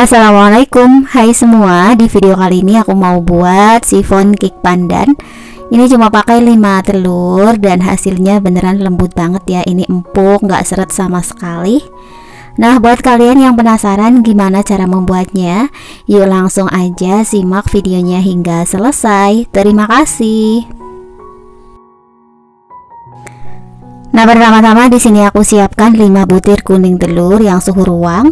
Assalamualaikum, hai semua. Di video kali ini aku mau buat chiffon cake pandan. Ini cuma pakai 5 telur dan hasilnya beneran lembut banget ya. Ini empuk, nggak seret sama sekali. Nah, buat kalian yang penasaran gimana cara membuatnya, yuk langsung aja simak videonya hingga selesai. Terima kasih. Nah, pertama-tama di sini aku siapkan 5 butir kuning telur yang suhu ruang.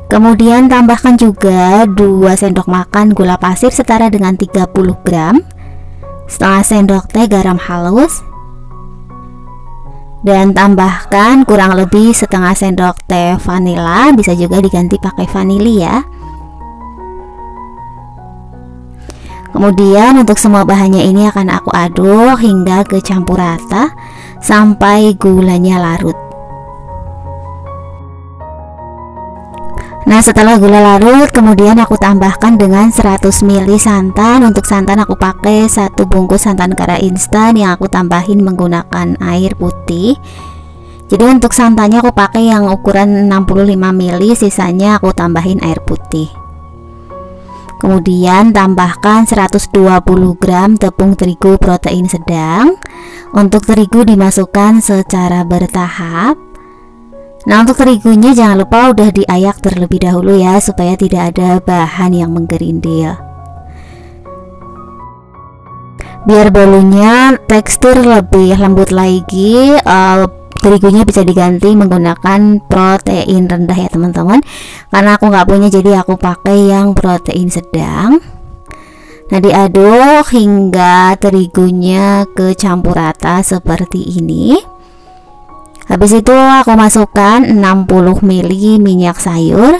Kemudian tambahkan juga 2 sendok makan gula pasir setara dengan 30 gram, setengah sendok teh garam halus, dan tambahkan kurang lebih setengah sendok teh vanila, bisa juga diganti pakai vanili ya. Kemudian untuk semua bahannya ini akan aku aduk hingga kecampur rata sampai gulanya larut. Nah, setelah gula larut, kemudian aku tambahkan dengan 100 ml santan. Untuk santan aku pakai 1 bungkus santan kara instan yang aku tambahin menggunakan air putih. Jadi untuk santannya aku pakai yang ukuran 65 ml, sisanya aku tambahin air putih. Kemudian tambahkan 120 gram tepung terigu protein sedang. Untuk terigu dimasukkan secara bertahap. Nah, untuk terigunya jangan lupa udah diayak terlebih dahulu ya, supaya tidak ada bahan yang menggerindil. Biar bolunya tekstur lebih lembut lagi, terigunya bisa diganti menggunakan protein rendah ya teman-teman. Karena aku nggak punya, jadi aku pakai yang protein sedang. Nah, diaduk hingga terigunya kecampur rata seperti ini. Habis itu aku masukkan 60 ml minyak sayur.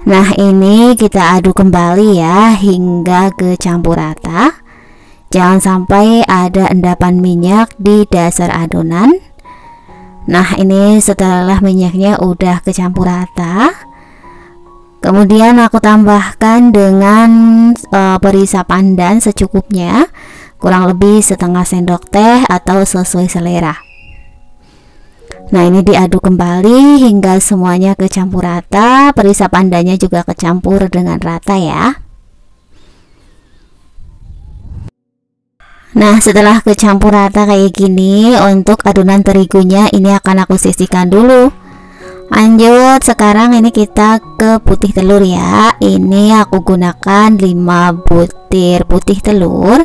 Nah, ini kita aduk kembali ya hingga kecampur rata. Jangan sampai ada endapan minyak di dasar adonan. Nah, ini setelah minyaknya udah kecampur rata, kemudian aku tambahkan dengan perisa pandan secukupnya, kurang lebih setengah sendok teh atau sesuai selera. Nah, ini diaduk kembali hingga semuanya kecampur rata. Perisa pandannya juga kecampur dengan rata ya. Nah, setelah kecampur rata kayak gini, untuk adonan terigunya ini akan aku sisihkan dulu. Lanjut, sekarang ini kita ke putih telur ya. Ini aku gunakan 5 butir putih telur.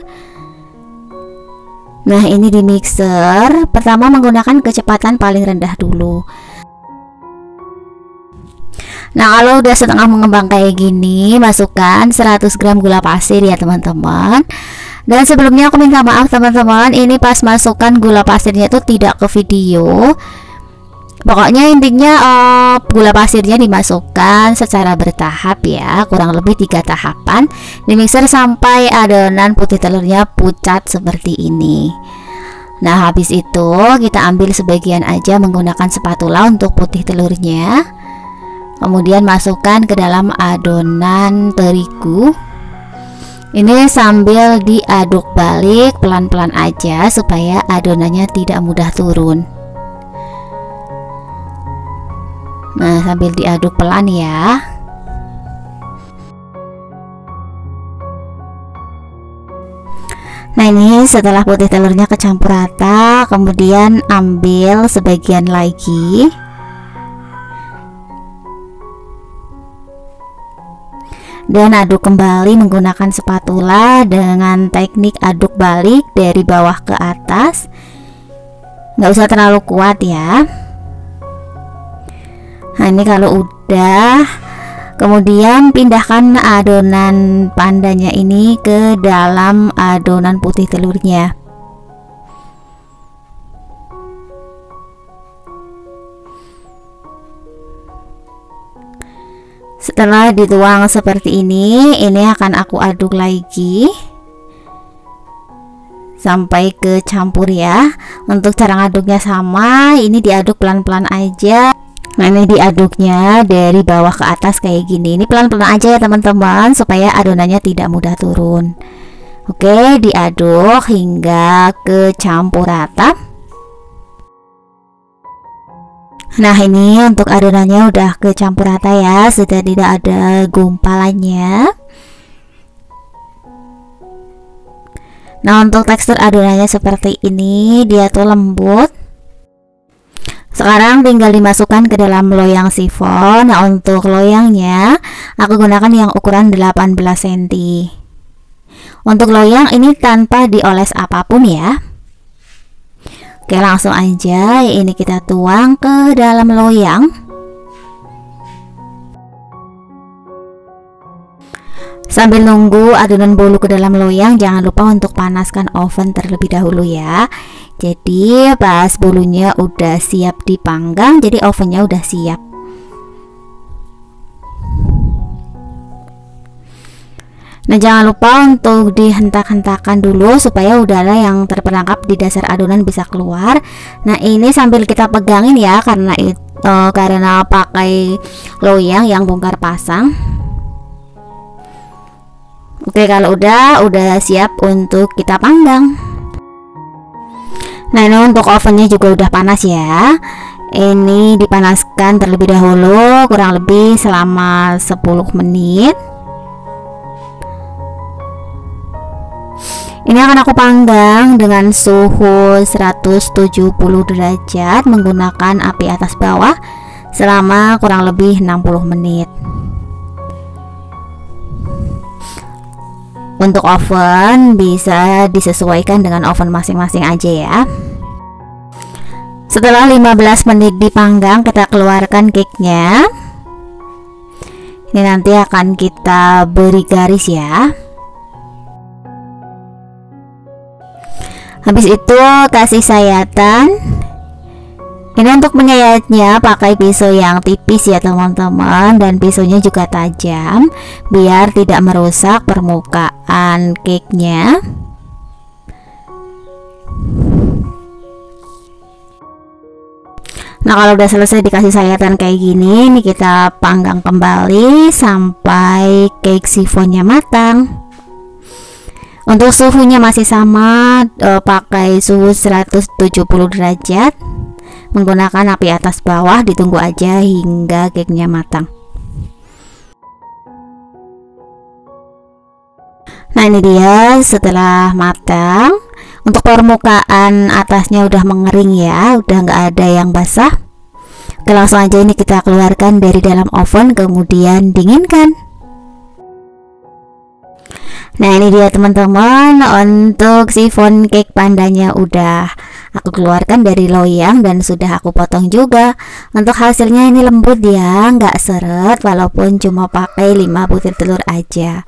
Nah, ini di mixer. Pertama menggunakan kecepatan paling rendah dulu. Nah, kalau udah setengah mengembang kayak gini, masukkan 100 gram gula pasir ya teman-teman. Dan sebelumnya aku minta maaf teman-teman, ini pas masukkan gula pasirnya itu tidak ke video. Pokoknya intinya gula pasirnya dimasukkan secara bertahap ya, kurang lebih 3 tahapan di mixer sampai adonan putih telurnya pucat seperti ini. Nah, habis itu kita ambil sebagian aja menggunakan spatula untuk putih telurnya. Kemudian masukkan ke dalam adonan terigu. Ini sambil diaduk balik pelan-pelan aja supaya adonannya tidak mudah turun. Nah, sambil diaduk pelan ya. Nah, ini setelah putih telurnya kecampur rata, kemudian ambil sebagian lagi. Dan aduk kembali menggunakan spatula dengan teknik aduk balik dari bawah ke atas. Nggak usah terlalu kuat ya. Nah, ini kalau udah, kemudian pindahkan adonan pandannya ini ke dalam adonan putih telurnya. Setelah dituang seperti ini akan aku aduk lagi sampai kecampur ya. Untuk cara ngaduknya sama, ini diaduk pelan-pelan aja. Nah, ini diaduknya dari bawah ke atas kayak gini. Ini pelan-pelan aja ya teman-teman, supaya adonannya tidak mudah turun. Oke, diaduk hingga kecampur rata. Nah, ini untuk adonannya udah kecampur rata ya, sudah tidak ada gumpalannya. Nah, untuk tekstur adonannya seperti ini, dia tuh lembut. Sekarang tinggal dimasukkan ke dalam loyang sifon. Nah, untuk loyangnya aku gunakan yang ukuran 18 cm. Untuk loyang ini tanpa dioles apapun ya. Oke, langsung aja ini kita tuang ke dalam loyang. Sambil nunggu adonan bolu ke dalam loyang, jangan lupa untuk panaskan oven terlebih dahulu ya. Jadi pas bolunya udah siap dipanggang, jadi ovennya udah siap. Nah, jangan lupa untuk dihentak-hentakan dulu supaya udara yang terperangkap di dasar adonan bisa keluar. Nah, ini sambil kita pegangin ya, karena pakai loyang yang bongkar pasang. Oke, kalau udah siap untuk kita panggang. Nah, ini untuk ovennya juga udah panas ya. Ini dipanaskan terlebih dahulu kurang lebih selama 10 menit. Ini akan aku panggang dengan suhu 170 derajat menggunakan api atas bawah selama kurang lebih 60 menit. Untuk oven bisa disesuaikan dengan oven masing-masing aja ya. Setelah 15 menit dipanggang, kita keluarkan cake-nya. Ini nanti akan kita beri garis ya. Habis itu kasih sayatan. Ini untuk menyayatnya pakai pisau yang tipis ya teman-teman, dan pisaunya juga tajam biar tidak merusak permukaan cake-nya. Nah, kalau udah selesai dikasih sayatan kayak gini, ini kita panggang kembali sampai cake sifonnya matang. Untuk suhunya masih sama, pakai suhu 170 derajat menggunakan api atas bawah, ditunggu aja hingga cake-nya matang. Nah, ini dia setelah matang. Untuk permukaan atasnya udah mengering ya, udah nggak ada yang basah. Oke, langsung aja ini kita keluarkan dari dalam oven, kemudian dinginkan. Nah, ini dia teman-teman, untuk sifon cake pandanya udah aku keluarkan dari loyang dan sudah aku potong juga. Untuk hasilnya ini lembut ya, nggak seret walaupun cuma pakai 5 butir telur aja.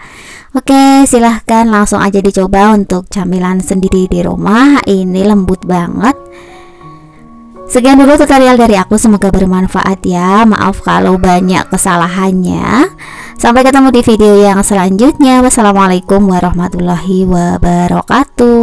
Oke, silahkan langsung aja dicoba untuk camilan sendiri di rumah. Ini lembut banget. Sekian dulu tutorial dari aku, semoga bermanfaat ya. Maaf kalau banyak kesalahannya. Sampai ketemu di video yang selanjutnya. Wassalamualaikum warahmatullahi wabarakatuh.